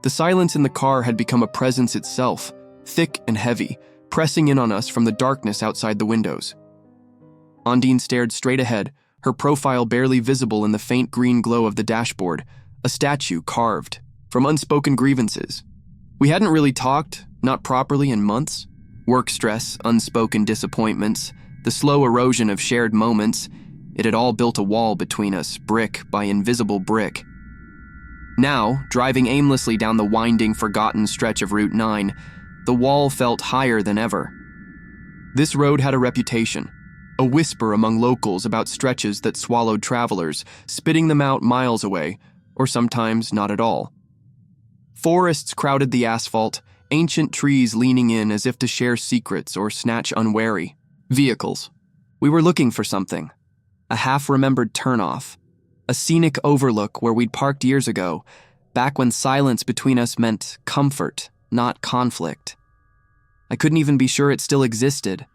The silence in the car had become a presence itself, thick and heavy, pressing in on us from the darkness outside the windows. Ondine stared straight ahead, her profile barely visible in the faint green glow of the dashboard, a statue carved from unspoken grievances. We hadn't really talked, not properly, in months. Work stress, unspoken disappointments, the slow erosion of shared moments, it had all built a wall between us, brick by invisible brick. Now, driving aimlessly down the winding, forgotten stretch of Route 9, the wall felt higher than ever. This road had a reputation, a whisper among locals about stretches that swallowed travelers, spitting them out miles away, or sometimes not at all. Forests crowded the asphalt, ancient trees leaning in as if to share secrets or snatch unwary vehicles. We were looking for something, a half-remembered turnoff, a scenic overlook where we'd parked years ago, back when silence between us meant comfort, not conflict. I couldn't even be sure it still existed,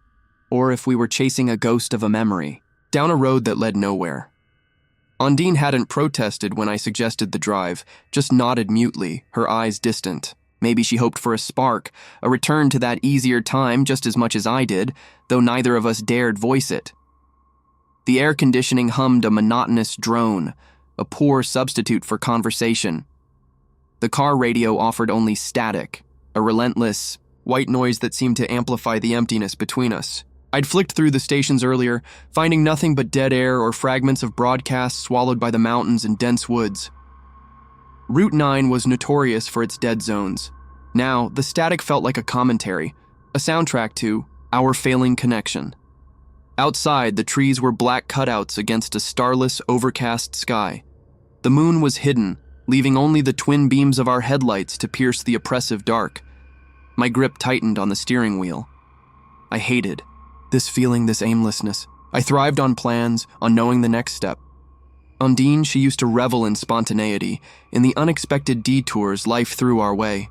or if we were chasing a ghost of a memory, down a road that led nowhere. Ondine hadn't protested when I suggested the drive, just nodded mutely, her eyes distant. Maybe she hoped for a spark, a return to that easier time just as much as I did, though neither of us dared voice it. The air conditioning hummed a monotonous drone, a poor substitute for conversation. The car radio offered only static, a relentless, white noise that seemed to amplify the emptiness between us. I'd flicked through the stations earlier, finding nothing but dead air or fragments of broadcasts swallowed by the mountains and dense woods. Route 9 was notorious for its dead zones. Now, the static felt like a commentary, a soundtrack to our failing connection. Outside, the trees were black cutouts against a starless, overcast sky. The moon was hidden, leaving only the twin beams of our headlights to pierce the oppressive dark. My grip tightened on the steering wheel. I hated this feeling, this aimlessness. I thrived on plans, on knowing the next step. Ondine, she used to revel in spontaneity, in the unexpected detours life threw our way.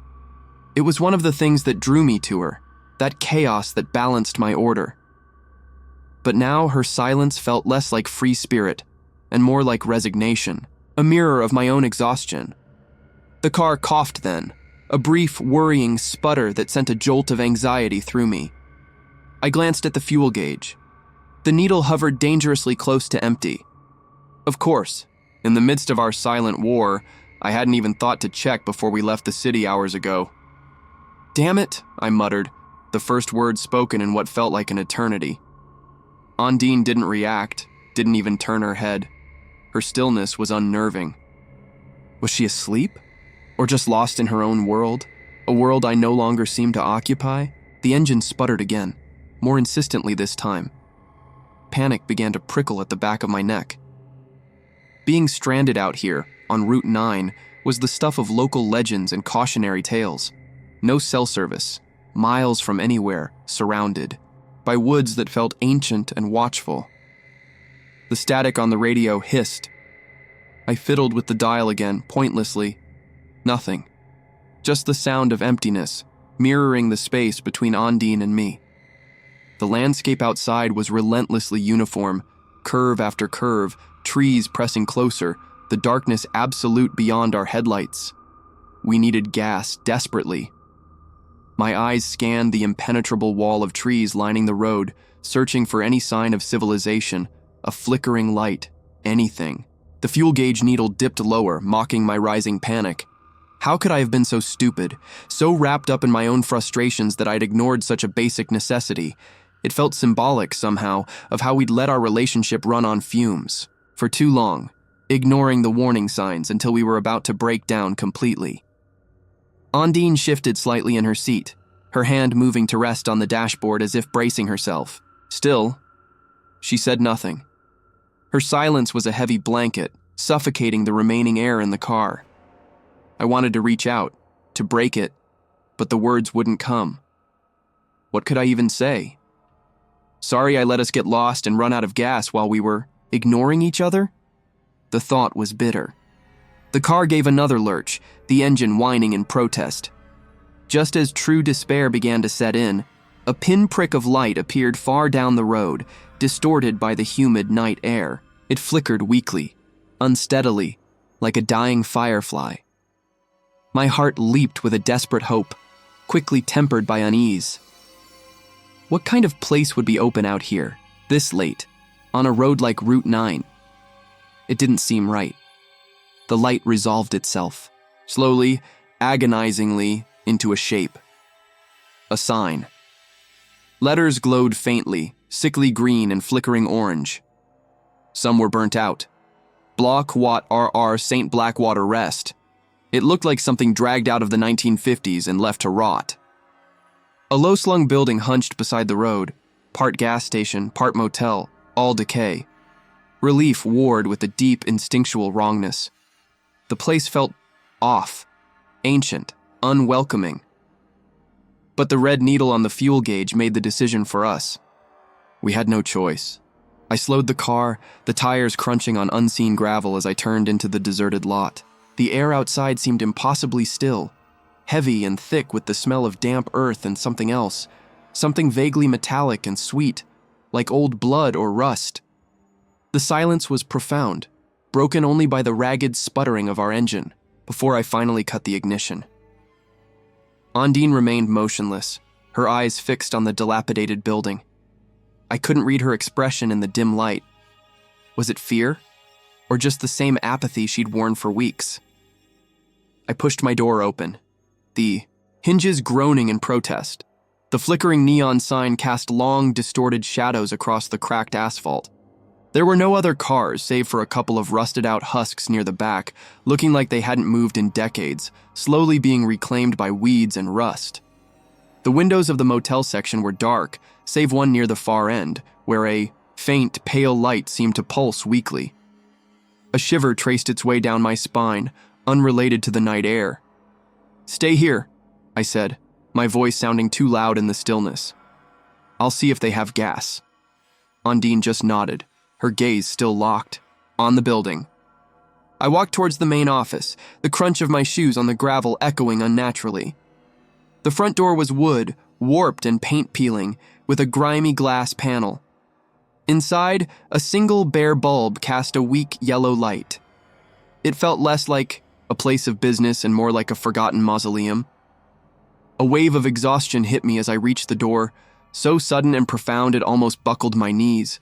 It was one of the things that drew me to her, that chaos that balanced my order. But now her silence felt less like free spirit, and more like resignation, a mirror of my own exhaustion. The car coughed then, a brief, worrying sputter that sent a jolt of anxiety through me. I glanced at the fuel gauge. The needle hovered dangerously close to empty. Of course, in the midst of our silent war, I hadn't even thought to check before we left the city hours ago. "Damn it," I muttered, the first word spoken in what felt like an eternity. Ondine didn't react, didn't even turn her head. Her stillness was unnerving. Was she asleep? Or just lost in her own world? A world I no longer seemed to occupy? The engine sputtered again, more insistently this time. Panic began to prickle at the back of my neck. Being stranded out here, on Route 9, was the stuff of local legends and cautionary tales. No cell service, miles from anywhere, surrounded by woods that felt ancient and watchful. The static on the radio hissed. I fiddled with the dial again, pointlessly. Nothing. Just the sound of emptiness, mirroring the space between Ondine and me. The landscape outside was relentlessly uniform, curve after curve, trees pressing closer, the darkness absolute beyond our headlights. We needed gas desperately. My eyes scanned the impenetrable wall of trees lining the road, searching for any sign of civilization, a flickering light, anything. The fuel gauge needle dipped lower, mocking my rising panic. How could I have been so stupid, so wrapped up in my own frustrations that I'd ignored such a basic necessity? It felt symbolic, somehow, of how we'd let our relationship run on fumes. For too long, ignoring the warning signs until we were about to break down completely. Ondine shifted slightly in her seat, her hand moving to rest on the dashboard as if bracing herself. Still, she said nothing. Her silence was a heavy blanket, suffocating the remaining air in the car. I wanted to reach out, to break it, but the words wouldn't come. What could I even say? Sorry I let us get lost and run out of gas while we were ignoring each other? The thought was bitter. The car gave another lurch, the engine whining in protest. Just as true despair began to set in, a pinprick of light appeared far down the road, distorted by the humid night air. It flickered weakly, unsteadily, like a dying firefly. My heart leaped with a desperate hope, quickly tempered by unease. What kind of place would be open out here, this late, on a road like Route 9? It didn't seem right. The light resolved itself, slowly, agonizingly, into a shape. A sign. Letters glowed faintly, sickly green and flickering orange. Some were burnt out. Block Wat RR St. Blackwater Rest. It looked like something dragged out of the 1950s and left to rot. A low-slung building hunched beside the road, part gas station, part motel, all decay. Relief warred with a deep, instinctual wrongness. The place felt off, ancient, unwelcoming. But the red needle on the fuel gauge made the decision for us. We had no choice. I slowed the car, the tires crunching on unseen gravel as I turned into the deserted lot. The air outside seemed impossibly still, heavy and thick with the smell of damp earth and something else, something vaguely metallic and sweet, like old blood or rust. The silence was profound, broken only by the ragged sputtering of our engine, before I finally cut the ignition. Ondine remained motionless, her eyes fixed on the dilapidated building. I couldn't read her expression in the dim light. Was it fear? Or just the same apathy she'd worn for weeks? I pushed my door open, the hinges groaning in protest. The flickering neon sign cast long, distorted shadows across the cracked asphalt. There were no other cars save for a couple of rusted-out husks near the back, looking like they hadn't moved in decades, slowly being reclaimed by weeds and rust. The windows of the motel section were dark, save one near the far end, where a faint, pale light seemed to pulse weakly. A shiver traced its way down my spine, unrelated to the night air. "Stay here," I said, my voice sounding too loud in the stillness. "I'll see if they have gas." Ondine just nodded, her gaze still locked on the building. I walked towards the main office, the crunch of my shoes on the gravel echoing unnaturally. The front door was wood, warped and paint peeling, with a grimy glass panel. Inside, a single bare bulb cast a weak yellow light. It felt less like a place of business and more like a forgotten mausoleum. A wave of exhaustion hit me as I reached the door, so sudden and profound it almost buckled my knees.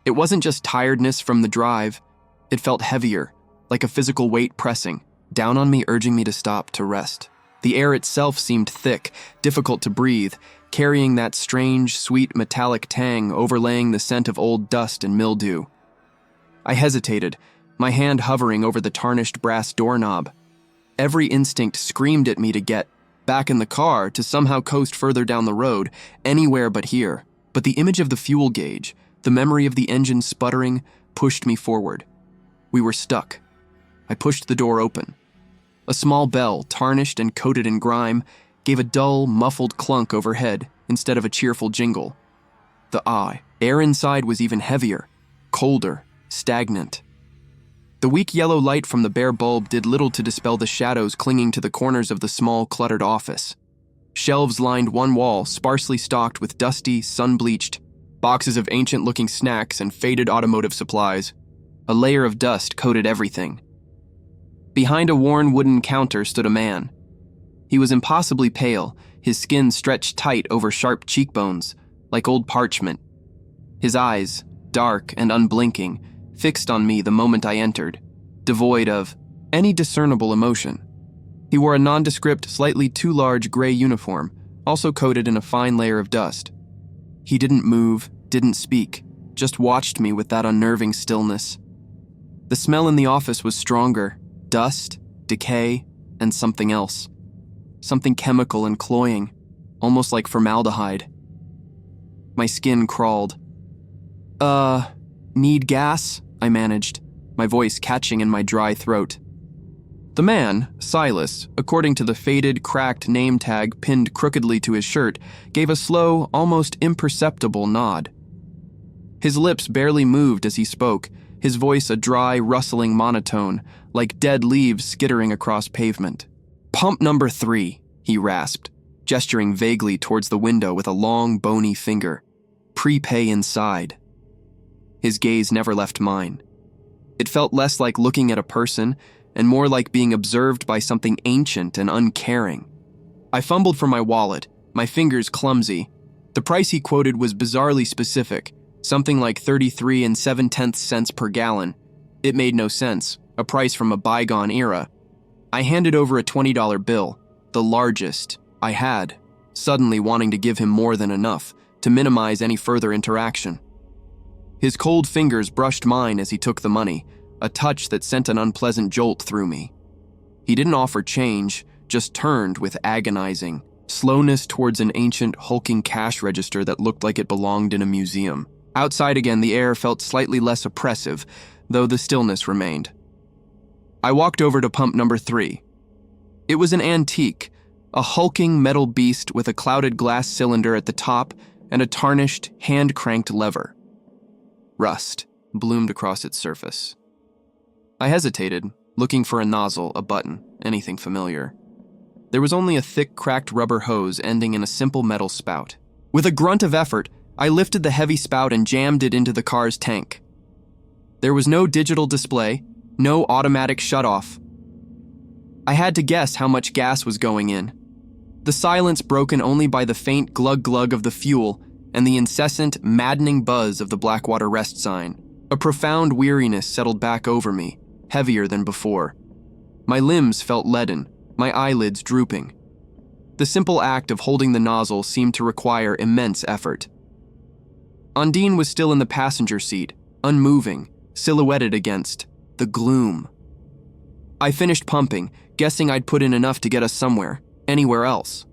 It wasn't just tiredness from the drive. It felt heavier, like a physical weight pressing down on me, urging me to stop, to rest. The air itself seemed thick, difficult to breathe, carrying that strange, sweet metallic tang overlaying the scent of old dust and mildew. I hesitated, my hand hovering over the tarnished brass doorknob. Every instinct screamed at me to get back in the car, to somehow coast further down the road, anywhere but here. But the image of the fuel gauge, the memory of the engine sputtering, pushed me forward. We were stuck. I pushed the door open. A small bell, tarnished and coated in grime, gave a dull, muffled clunk overhead instead of a cheerful jingle. The air inside was even heavier, colder, stagnant. The weak yellow light from the bare bulb did little to dispel the shadows clinging to the corners of the small, cluttered office. Shelves lined one wall, sparsely stocked with dusty, sun-bleached boxes of ancient-looking snacks and faded automotive supplies. A layer of dust coated everything. Behind a worn wooden counter stood a man. He was impossibly pale, his skin stretched tight over sharp cheekbones, like old parchment. His eyes, dark and unblinking, fixed on me the moment I entered, devoid of any discernible emotion. He wore a nondescript, slightly too large gray uniform, also coated in a fine layer of dust. He didn't move, didn't speak, just watched me with that unnerving stillness. The smell in the office was stronger, dust, decay, and something else. Something chemical and cloying, almost like formaldehyde. My skin crawled. Need gas?" I managed, my voice catching in my dry throat. The man, Silas, according to the faded, cracked name tag pinned crookedly to his shirt, gave a slow, almost imperceptible nod. His lips barely moved as he spoke, his voice a dry, rustling monotone, like dead leaves skittering across pavement. "Pump number 3, he rasped, gesturing vaguely towards the window with a long, bony finger. "Prepay inside." His gaze never left mine. It felt less like looking at a person and more like being observed by something ancient and uncaring. I fumbled for my wallet, my fingers clumsy. The price he quoted was bizarrely specific, something like 33 7/10 cents per gallon. It made no sense, a price from a bygone era. I handed over a $20 bill, the largest I had, suddenly wanting to give him more than enough to minimize any further interaction. His cold fingers brushed mine as he took the money, a touch that sent an unpleasant jolt through me. He didn't offer change, just turned with agonizing slowness towards an ancient, hulking cash register that looked like it belonged in a museum. Outside again, the air felt slightly less oppressive, though the stillness remained. I walked over to pump number 3. It was an antique, a hulking metal beast with a clouded glass cylinder at the top and a tarnished, hand-cranked lever. Rust bloomed across its surface. I hesitated, looking for a nozzle, a button, anything familiar. There was only a thick, cracked rubber hose ending in a simple metal spout. With a grunt of effort, I lifted the heavy spout and jammed it into the car's tank. There was no digital display, no automatic shutoff. I had to guess how much gas was going in. The silence broken only by the faint glug-glug of the fuel and the incessant, maddening buzz of the Blackwater rest sign. A profound weariness settled back over me, heavier than before. My limbs felt leaden, my eyelids drooping. The simple act of holding the nozzle seemed to require immense effort. Undine was still in the passenger seat, unmoving, silhouetted against the gloom. I finished pumping, guessing I'd put in enough to get us somewhere, anywhere else.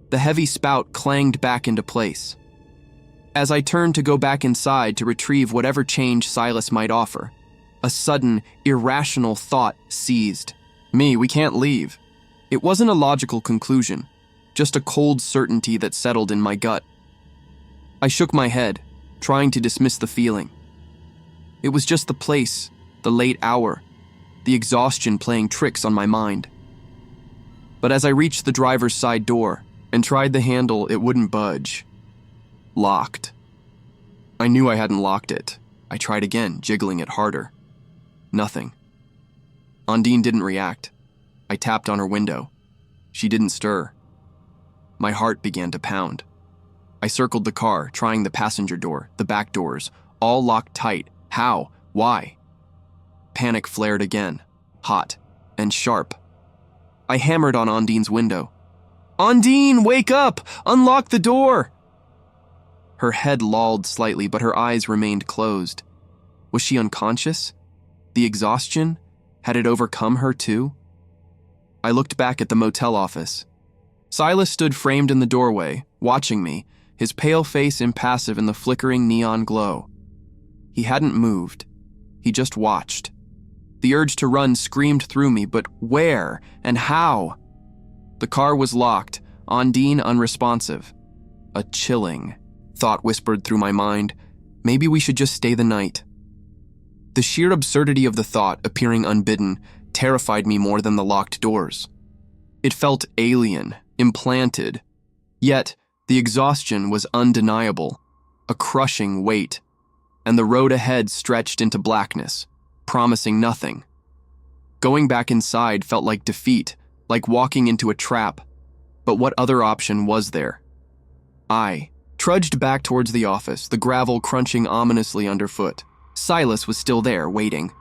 The heavy spout clanged back into place. As I turned to go back inside to retrieve whatever change Silas might offer, a sudden, irrational thought seized me. We can't leave. It wasn't a logical conclusion, just a cold certainty that settled in my gut. I shook my head, trying to dismiss the feeling. It was just the place, the late hour, the exhaustion playing tricks on my mind. But as I reached the driver's side door and tried the handle, it wouldn't budge. Locked. I knew I hadn't locked it. I tried again, jiggling it harder. Nothing. Undine didn't react. I tapped on her window. She didn't stir. My heart began to pound. I circled the car, trying the passenger door, the back doors, all locked tight. How? Why? Panic flared again, hot and sharp. I hammered on Undine's window. "Undine, wake up! Unlock the door!" Her head lolled slightly, but her eyes remained closed. Was she unconscious? The exhaustion? Had it overcome her too? I looked back at the motel office. Silas stood framed in the doorway, watching me, his pale face impassive in the flickering neon glow. He hadn't moved. He just watched. The urge to run screamed through me, but where and how? The car was locked, Undine unresponsive. A chilling thought whispered through my mind. Maybe we should just stay the night. The sheer absurdity of the thought, appearing unbidden, terrified me more than the locked doors. It felt alien, implanted. Yet, the exhaustion was undeniable, a crushing weight, and the road ahead stretched into blackness, promising nothing. Going back inside felt like defeat, like walking into a trap. But what other option was there? I trudged back towards the office, the gravel crunching ominously underfoot. Silas was still there, waiting.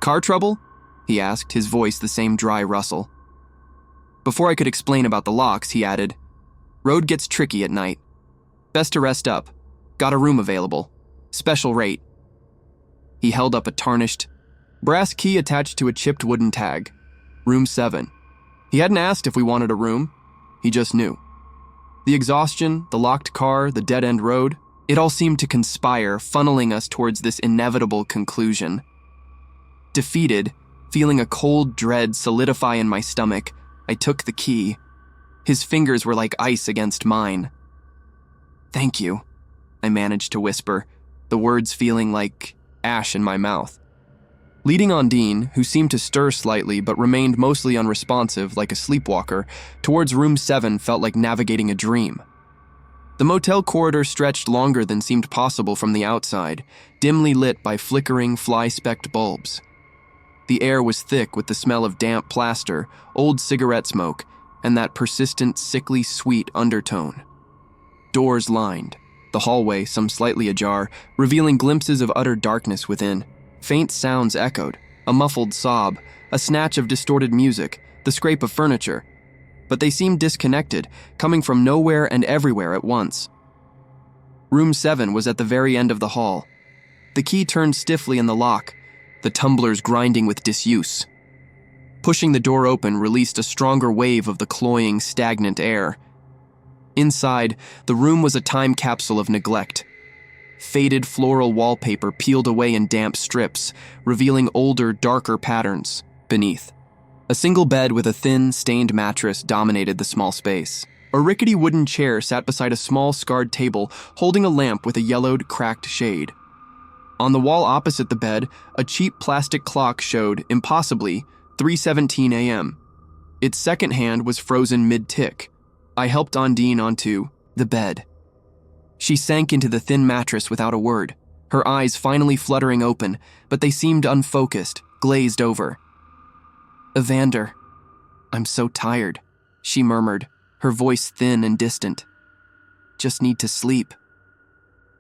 "Car trouble?" he asked, his voice the same dry rustle. Before I could explain about the locks, he added, "Road gets tricky at night. Best to rest up. Got a room available. Special rate." He held up a tarnished, brass key attached to a chipped wooden tag. Room 7. He hadn't asked if we wanted a room. He just knew. The exhaustion, the locked car, the dead-end road, it all seemed to conspire, funneling us towards this inevitable conclusion. Defeated, feeling a cold dread solidify in my stomach, I took the key. His fingers were like ice against mine. "Thank you," I managed to whisper, the words feeling like ash in my mouth. Leading Undine, who seemed to stir slightly but remained mostly unresponsive like a sleepwalker, towards room 7 felt like navigating a dream. The motel corridor stretched longer than seemed possible from the outside, dimly lit by flickering, fly-specked bulbs. The air was thick with the smell of damp plaster, old cigarette smoke, and that persistent, sickly sweet undertone. Doors lined, the hallway, some slightly ajar, revealing glimpses of utter darkness within. Faint sounds echoed, a muffled sob, a snatch of distorted music, the scrape of furniture. But they seemed disconnected, coming from nowhere and everywhere at once. Room 7 was at the very end of the hall. The key turned stiffly in the lock, the tumblers grinding with disuse. Pushing the door open released a stronger wave of the cloying, stagnant air. Inside, the room was a time capsule of neglect. Faded floral wallpaper peeled away in damp strips, revealing older, darker patterns beneath. A single bed with a thin, stained mattress dominated the small space. A rickety wooden chair sat beside a small, scarred table, holding a lamp with a yellowed, cracked shade. On the wall opposite the bed, a cheap plastic clock showed, impossibly, 3:17 a.m. Its second hand was frozen mid-tick. I helped Ondine onto the bed. She sank into the thin mattress without a word, her eyes finally fluttering open, but they seemed unfocused, glazed over. "Evander, I'm so tired," she murmured, her voice thin and distant. "Just need to sleep."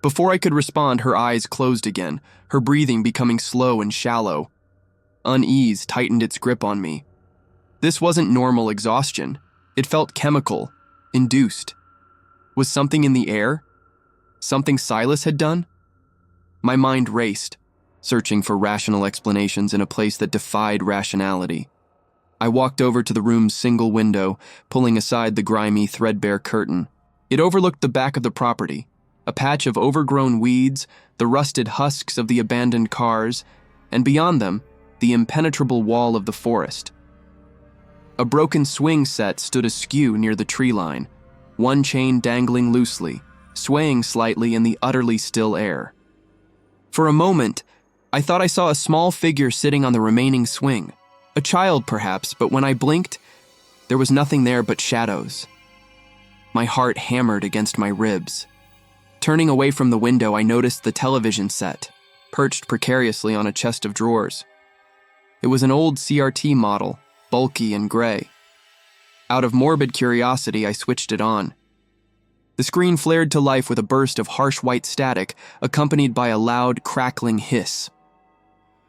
Before I could respond, her eyes closed again, her breathing becoming slow and shallow. Unease tightened its grip on me. This wasn't normal exhaustion. It felt chemical, induced. Was something in the air? Something Silas had done? My mind raced, searching for rational explanations in a place that defied rationality. I walked over to the room's single window, pulling aside the grimy, threadbare curtain. It overlooked the back of the property, a patch of overgrown weeds, the rusted husks of the abandoned cars, and beyond them, the impenetrable wall of the forest. A broken swing set stood askew near the tree line, one chain dangling loosely, swaying slightly in the utterly still air. For a moment, I thought I saw a small figure sitting on the remaining swing. A child, perhaps, but when I blinked, there was nothing there but shadows. My heart hammered against my ribs. Turning away from the window, I noticed the television set, perched precariously on a chest of drawers. It was an old CRT model, bulky and gray. Out of morbid curiosity, I switched it on. The screen flared to life with a burst of harsh white static, accompanied by a loud, crackling hiss.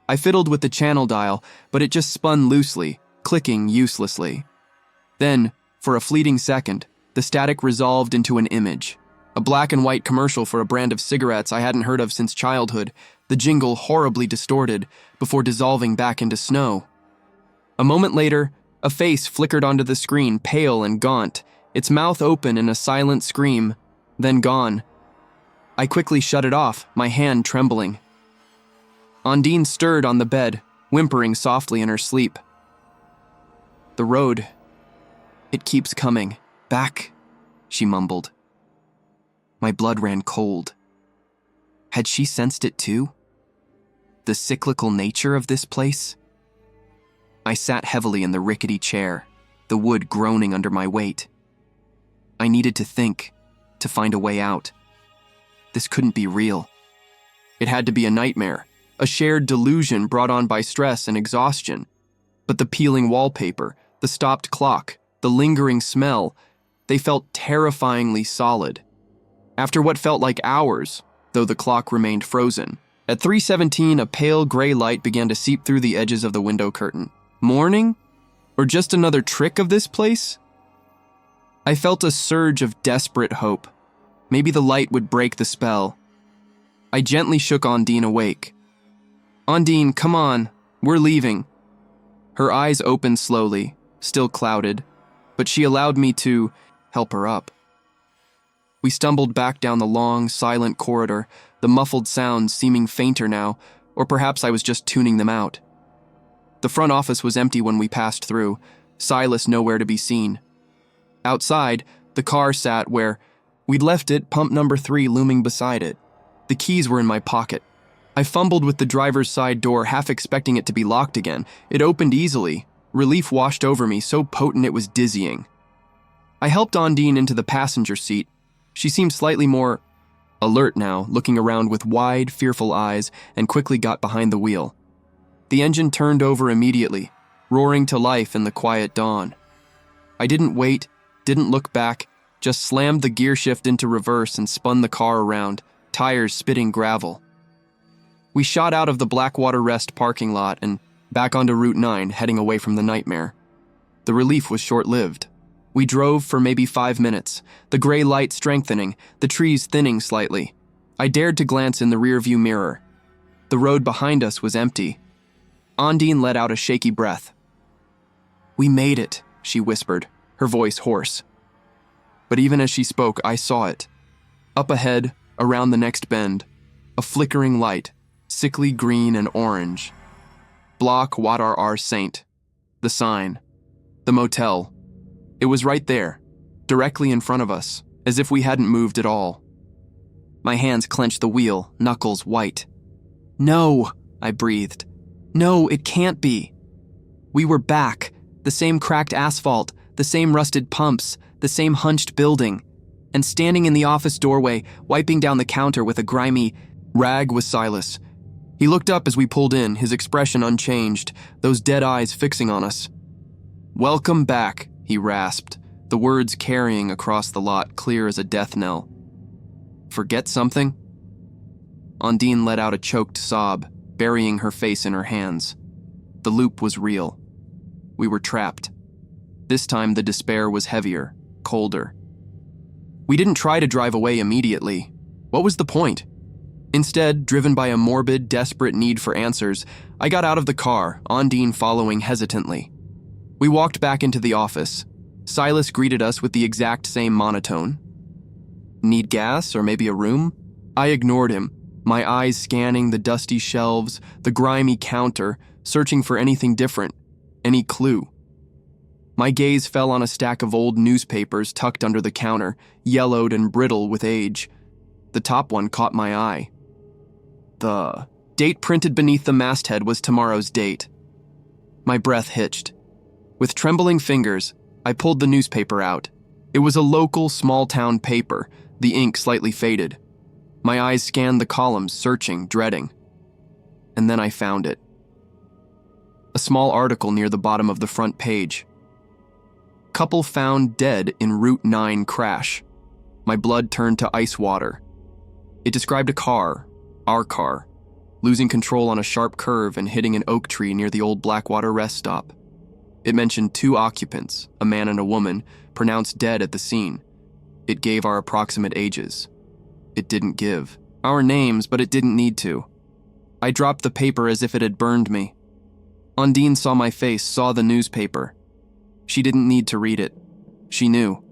I fiddled with the channel dial, but it just spun loosely, clicking uselessly. Then, for a fleeting second, the static resolved into an image. A black and white commercial for a brand of cigarettes I hadn't heard of since childhood, the jingle horribly distorted, before dissolving back into snow. A moment later, a face flickered onto the screen, pale and gaunt, its mouth open in a silent scream, then gone. I quickly shut it off, my hand trembling. Ondine stirred on the bed, whimpering softly in her sleep. "The road. It keeps coming. Back," she mumbled. My blood ran cold. Had she sensed it too? The cyclical nature of this place? I sat heavily in the rickety chair, the wood groaning under my weight. I needed to think, to find a way out. This couldn't be real. It had to be a nightmare, a shared delusion brought on by stress and exhaustion. But the peeling wallpaper, the stopped clock, the lingering smell, they felt terrifyingly solid. After what felt like hours, though the clock remained frozen, at 3:17 a pale gray light began to seep through the edges of the window curtain. Morning? Or just another trick of this place? I felt a surge of desperate hope. Maybe the light would break the spell. I gently shook Ondine awake. "Ondine, come on, we're leaving." Her eyes opened slowly, still clouded, but she allowed me to help her up. We stumbled back down the long, silent corridor, the muffled sounds seeming fainter now, or perhaps I was just tuning them out. The front office was empty when we passed through, Silas nowhere to be seen. Outside, the car sat where we'd left it, pump number 3 looming beside it. The keys were in my pocket. I fumbled with the driver's side door, half expecting it to be locked again. It opened easily. Relief washed over me, so potent it was dizzying. I helped Ondine into the passenger seat. She seemed slightly more alert now, looking around with wide, fearful eyes, and quickly got behind the wheel. The engine turned over immediately, roaring to life in the quiet dawn. I didn't wait, didn't look back, just slammed the gear shift into reverse and spun the car around, tires spitting gravel. We shot out of the Blackwater Rest parking lot and back onto Route 9, heading away from the nightmare. The relief was short-lived. We drove for maybe 5 minutes, the gray light strengthening, the trees thinning slightly. I dared to glance in the rearview mirror. The road behind us was empty. Ondine let out a shaky breath. "We made it," she whispered, her voice hoarse. But even as she spoke, I saw it. Up ahead, around the next bend, a flickering light, sickly green and orange. Block Wadar R. Saint. The sign. The motel. It was right there, directly in front of us, as if we hadn't moved at all. My hands clenched the wheel, knuckles white. "No," I breathed. "No, it can't be." We were back, the same cracked asphalt, the same rusted pumps, the same hunched building, and standing in the office doorway, wiping down the counter with a grimy rag was Silas. He looked up as we pulled in, his expression unchanged, those dead eyes fixing on us. "Welcome back," he rasped, the words carrying across the lot, clear as a death knell. "Forget something?" Ondine let out a choked sob, burying her face in her hands. The loop was real. We were trapped. This time the despair was heavier, colder. We didn't try to drive away immediately. What was the point? Instead, driven by a morbid, desperate need for answers, I got out of the car, Ondine following hesitantly. We walked back into the office. Silas greeted us with the exact same monotone. "Need gas or maybe a room?" I ignored him, my eyes scanning the dusty shelves, the grimy counter, searching for anything different, any clue. My gaze fell on a stack of old newspapers tucked under the counter, yellowed and brittle with age. The top one caught my eye. The date printed beneath the masthead was tomorrow's date. My breath hitched. With trembling fingers, I pulled the newspaper out. It was a local, small-town paper, the ink slightly faded. My eyes scanned the columns, searching, dreading. And then I found it. A small article near the bottom of the front page. Couple found dead in Route 9 crash. My blood turned to ice water. It described a car, our car, losing control on a sharp curve and hitting an oak tree near the old Blackwater Rest stop. It mentioned 2 occupants, a man and a woman, pronounced dead at the scene. It gave our approximate ages. It didn't give our names, but it didn't need to. I dropped the paper as if it had burned me. Ondine saw my face, saw the newspaper. She didn't need to read it. She knew.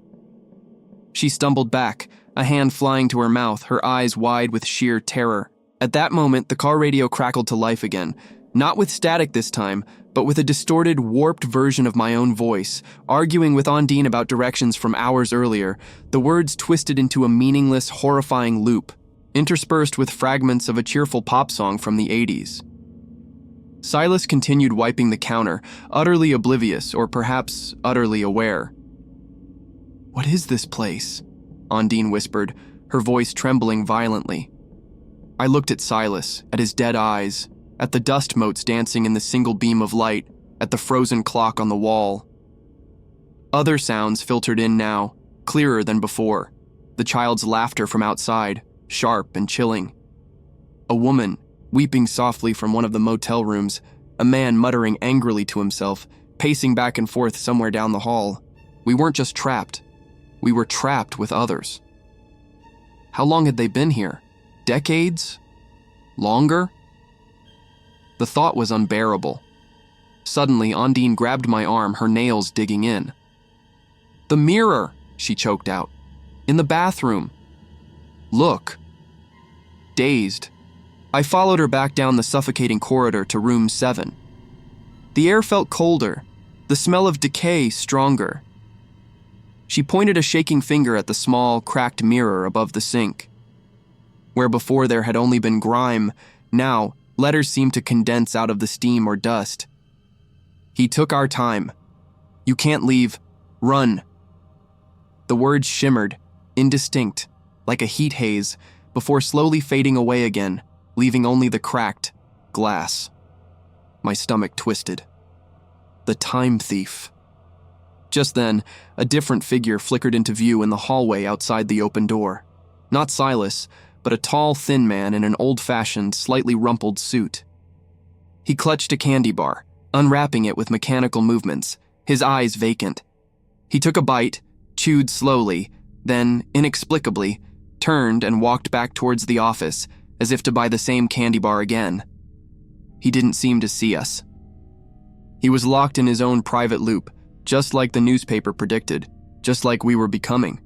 She stumbled back, a hand flying to her mouth, her eyes wide with sheer terror. At that moment, the car radio crackled to life again, not with static this time, but with a distorted, warped version of my own voice, arguing with Ondine about directions from hours earlier, the words twisted into a meaningless, horrifying loop, interspersed with fragments of a cheerful pop song from the 80s. Silas continued wiping the counter, utterly oblivious, or perhaps utterly aware. "What is this place?" Ondine whispered, her voice trembling violently. I looked at Silas, at his dead eyes, at the dust motes dancing in the single beam of light, at the frozen clock on the wall. Other sounds filtered in now, clearer than before. The child's laughter from outside, sharp and chilling. A woman, weeping softly from one of the motel rooms, a man muttering angrily to himself, pacing back and forth somewhere down the hall. We weren't just trapped. We were trapped with others. How long had they been here? Decades? Longer? The thought was unbearable. Suddenly, Ondine grabbed my arm, her nails digging in. "The mirror," she choked out. "In the bathroom. Look." Dazed, I followed her back down the suffocating corridor to room 7. The air felt colder, the smell of decay stronger. She pointed a shaking finger at the small, cracked mirror above the sink. Where before there had only been grime, now letters seemed to condense out of the steam or dust. "He took our time. You can't leave. Run." The words shimmered, indistinct, like a heat haze, before slowly fading away again, leaving only the cracked glass. My stomach twisted. The time thief. Just then, a different figure flickered into view in the hallway outside the open door. Not Silas, but a tall, thin man in an old-fashioned, slightly rumpled suit. He clutched a candy bar, unwrapping it with mechanical movements, his eyes vacant. He took a bite, chewed slowly, then, inexplicably, turned and walked back towards the office, as if to buy the same candy bar again. He didn't seem to see us. He was locked in his own private loop, just like the newspaper predicted, just like we were becoming.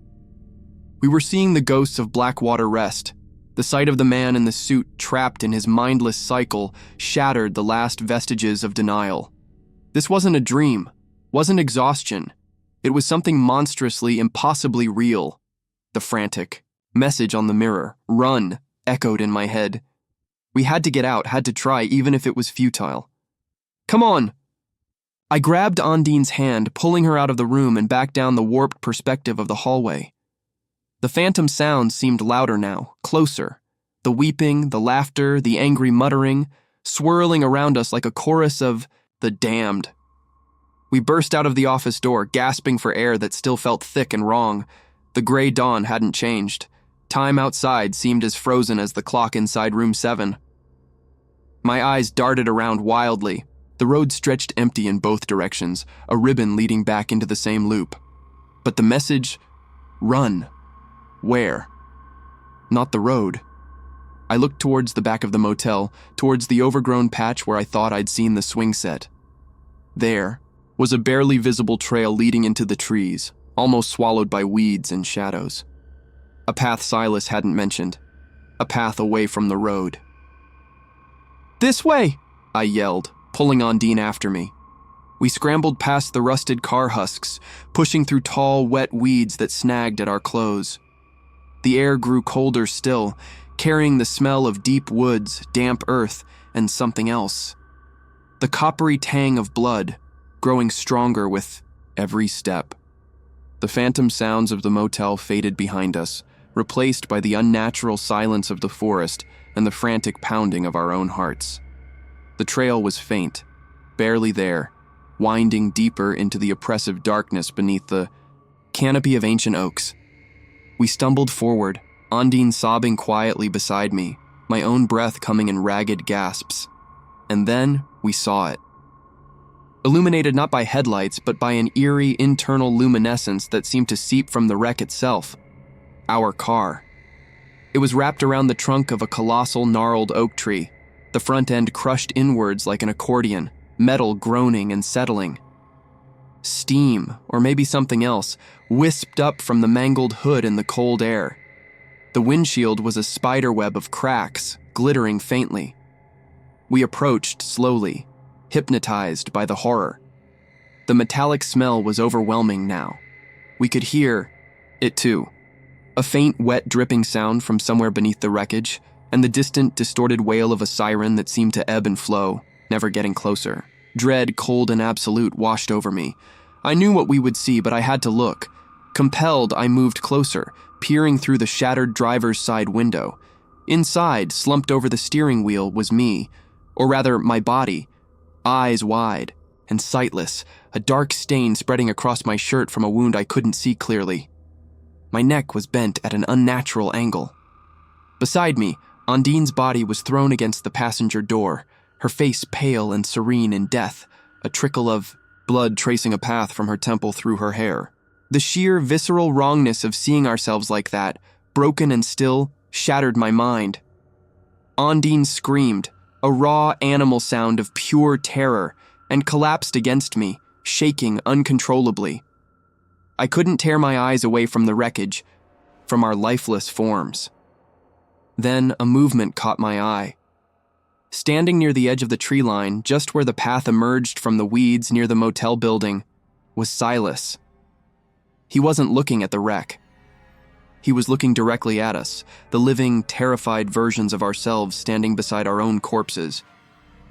We were seeing the ghosts of Blackwater rest. The sight of the man in the suit trapped in his mindless cycle shattered the last vestiges of denial. This wasn't a dream, wasn't exhaustion. It was something monstrously, impossibly real. The frantic message on the mirror, "Run," echoed in my head. We had to get out, had to try, even if it was futile. "Come on!" I grabbed Ondine's hand, pulling her out of the room and back down the warped perspective of the hallway. The phantom sounds seemed louder now, closer. The weeping, the laughter, the angry muttering, swirling around us like a chorus of the damned. We burst out of the office door, gasping for air that still felt thick and wrong. The gray dawn hadn't changed. Time outside seemed as frozen as the clock inside room 7. My eyes darted around wildly. The road stretched empty in both directions, a ribbon leading back into the same loop. But the message, "Run." Where? Not the road. I looked towards the back of the motel, towards the overgrown patch where I thought I'd seen the swing set. There was a barely visible trail leading into the trees, almost swallowed by weeds and shadows. A path Silas hadn't mentioned. A path away from the road. "This way!" I yelled, pulling Ondine after me. We scrambled past the rusted car husks, pushing through tall, wet weeds that snagged at our clothes. The air grew colder still, carrying the smell of deep woods, damp earth, and something else. The coppery tang of blood, growing stronger with every step. The phantom sounds of the motel faded behind us, replaced by the unnatural silence of the forest and the frantic pounding of our own hearts. The trail was faint, barely there, winding deeper into the oppressive darkness beneath the canopy of ancient oaks. We stumbled forward, Ondine sobbing quietly beside me, my own breath coming in ragged gasps. And then we saw it. Illuminated not by headlights, but by an eerie internal luminescence that seemed to seep from the wreck itself. Our car. It was wrapped around the trunk of a colossal gnarled oak tree, the front end crushed inwards like an accordion, metal groaning and settling. Steam, or maybe something else, wisped up from the mangled hood in the cold air. The windshield was a spiderweb of cracks, glittering faintly. We approached slowly, hypnotized by the horror. The metallic smell was overwhelming now. We could hear it too. A faint, wet dripping sound from somewhere beneath the wreckage, and the distant, distorted wail of a siren that seemed to ebb and flow, never getting closer. Dread, cold and absolute, washed over me. I knew what we would see, but I had to look. Compelled, I moved closer, peering through the shattered driver's side window. Inside, slumped over the steering wheel, was me, or rather, my body, eyes wide and sightless, a dark stain spreading across my shirt from a wound I couldn't see clearly. My neck was bent at an unnatural angle. Beside me, Ondine's body was thrown against the passenger door, her face pale and serene in death, a trickle of blood tracing a path from her temple through her hair. The sheer visceral wrongness of seeing ourselves like that, broken and still, shattered my mind. Ondine screamed, a raw animal sound of pure terror, and collapsed against me, shaking uncontrollably. I couldn't tear my eyes away from the wreckage, from our lifeless forms. Then a movement caught my eye. Standing near the edge of the tree line, just where the path emerged from the weeds near the motel building, was Silas. He wasn't looking at the wreck. He was looking directly at us, the living, terrified versions of ourselves standing beside our own corpses.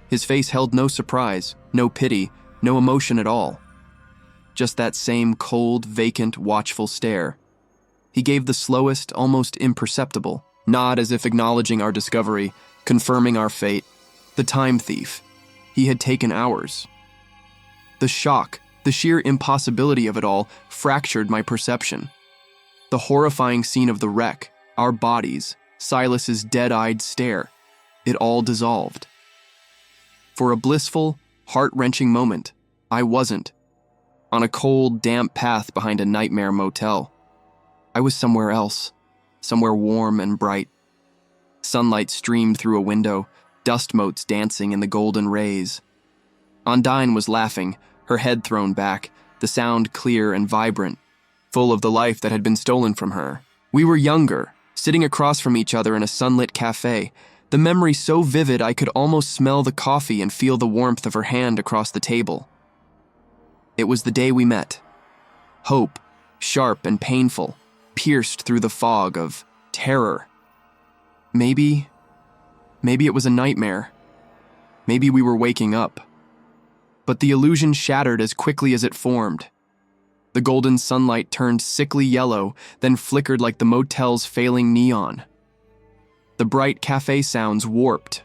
His face held no surprise, no pity, no emotion at all. Just that same cold, vacant, watchful stare. He gave the slowest, almost imperceptible nod as if acknowledging our discovery, confirming our fate. The time thief. He had taken ours. The shock, the sheer impossibility of it all, fractured my perception. The horrifying scene of the wreck, our bodies, Silas's dead-eyed stare, it all dissolved. For a blissful, heart-wrenching moment, I wasn't. On a cold, damp path behind a nightmare motel. I was somewhere else, somewhere warm and bright. Sunlight streamed through a window, dust motes dancing in the golden rays. Ondine was laughing, her head thrown back, the sound clear and vibrant, full of the life that had been stolen from her. We were younger, sitting across from each other in a sunlit cafe, the memory so vivid I could almost smell the coffee and feel the warmth of her hand across the table. It was the day we met. Hope, sharp and painful, pierced through the fog of terror. Maybe it was a nightmare. Maybe we were waking up. But the illusion shattered as quickly as it formed. The golden sunlight turned sickly yellow, then flickered like the motel's failing neon. The bright cafe sounds warped,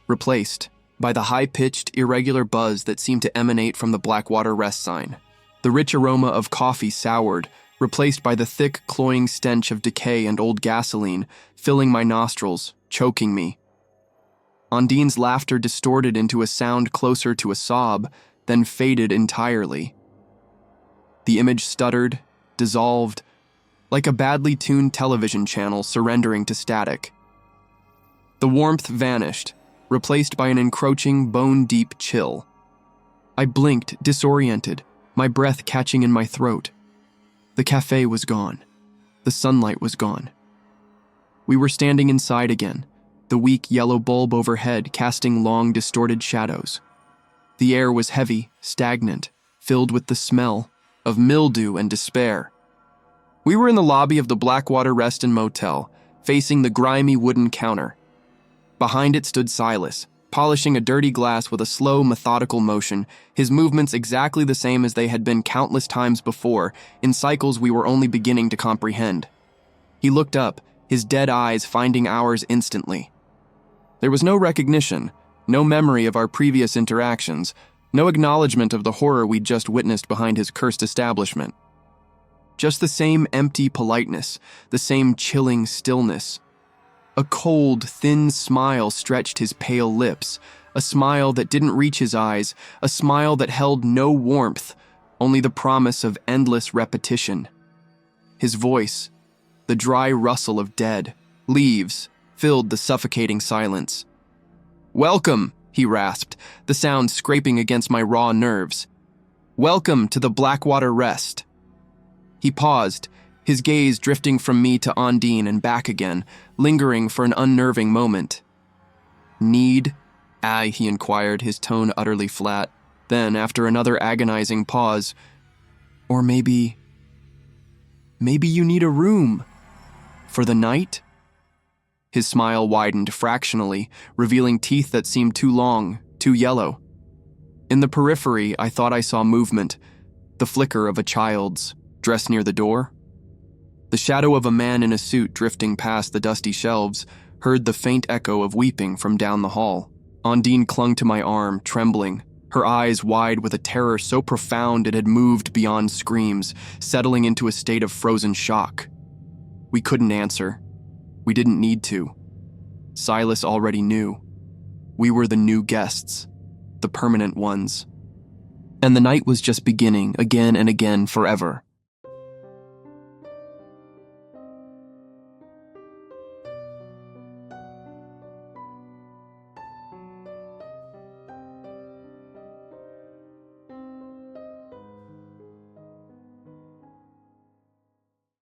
replaced by the high-pitched, irregular buzz that seemed to emanate from the Blackwater Rest sign. The rich aroma of coffee soured, replaced by the thick, cloying stench of decay and old gasoline, filling my nostrils, choking me. Ondine's laughter distorted into a sound closer to a sob, then faded entirely. The image stuttered, dissolved, like a badly tuned television channel surrendering to static. The warmth vanished, replaced by an encroaching, bone-deep chill. I blinked, disoriented, my breath catching in my throat. The cafe was gone. The sunlight was gone. We were standing inside again, the weak yellow bulb overhead casting long, distorted shadows. The air was heavy, stagnant, filled with the smell of mildew and despair. We were in the lobby of the Blackwater Rest and Motel, facing the grimy wooden counter. Behind it stood Silas, polishing a dirty glass with a slow, methodical motion, his movements exactly the same as they had been countless times before, in cycles we were only beginning to comprehend. He looked up, his dead eyes finding ours instantly. There was no recognition, no memory of our previous interactions, no acknowledgement of the horror we'd just witnessed behind his cursed establishment. Just the same empty politeness, the same chilling stillness. A cold, thin smile stretched his pale lips, a smile that didn't reach his eyes, a smile that held no warmth, only the promise of endless repetition. His voice, the dry rustle of dead leaves, filled the suffocating silence. "Welcome," he rasped, the sound scraping against my raw nerves. "Welcome to the Blackwater Rest." He paused, his gaze drifting from me to Ondine and back again, lingering for an unnerving moment. "Need?" he inquired, his tone utterly flat. Then, after another agonizing pause, "Or maybe you need a room for the night?" His smile widened fractionally, revealing teeth that seemed too long, too yellow. In the periphery, I thought I saw movement, the flicker of a child's, dressed near the door. The shadow of a man in a suit drifting past the dusty shelves, heard the faint echo of weeping from down the hall. Ondine clung to my arm, trembling, her eyes wide with a terror so profound it had moved beyond screams, settling into a state of frozen shock. We couldn't answer. We didn't need to. Silas already knew. We were the new guests, the permanent ones. And the night was just beginning again and again forever.